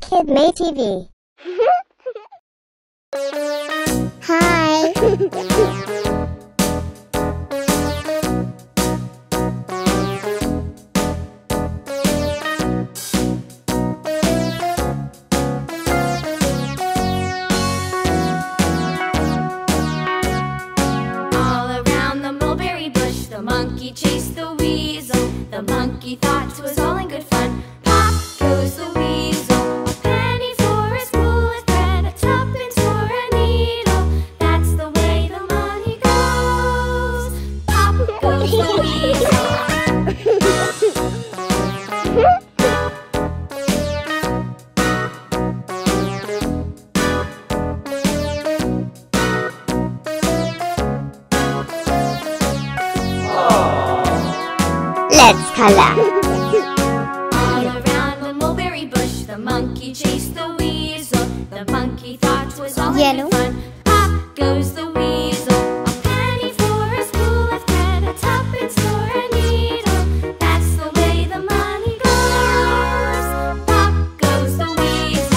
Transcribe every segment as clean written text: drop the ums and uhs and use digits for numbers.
KidMee TV. Hi. The monkey chased the weasel. The monkey thought 'twas all in good fun. Pop goes the weasel. A penny for a spool of thread, a tuppence for a needle. That's the way the money goes. Pop goes the weasel. Let's color. All around the mulberry bush, the monkey chased the weasel. The monkey thought 'twas all in good fun. Pop goes the weasel. A penny for a spool of thread, a tuppence for a needle. That's the way the money goes. Pop goes the weasel.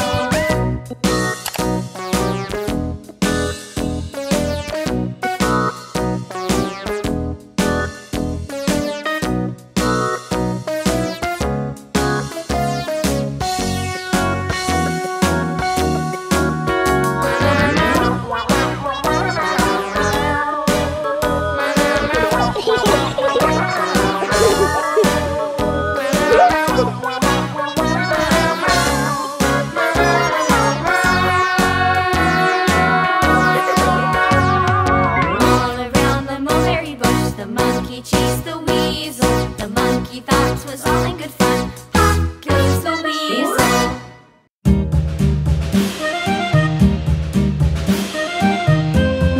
The monkey chased the weasel. The monkey thought 'twas all in good fun. Pop goes the weasel.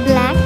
Black.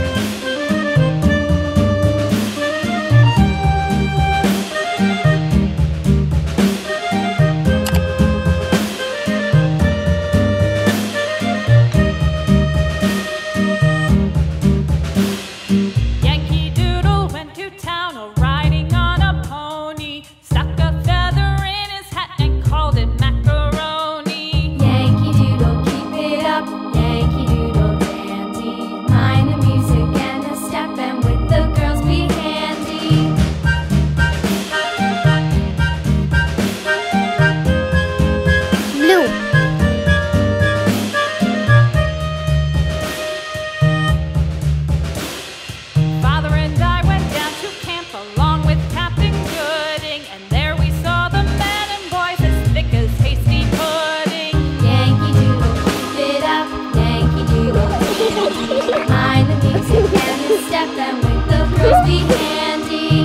Mind the music and the step, and with the girls be handy.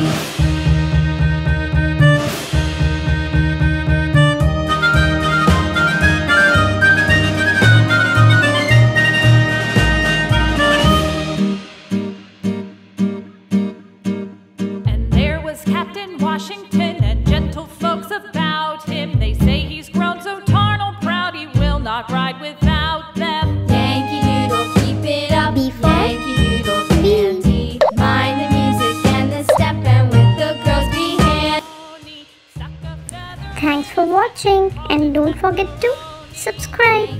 And there was Captain Washington and gentle folks about him. They say he's grown so tarnal proud he will not ride without them. Yankee Doodle, keep it up. Yankee Doodle, dandy. Mind the music and the step, and with the girls be handy. Thanks for watching and don't forget to subscribe.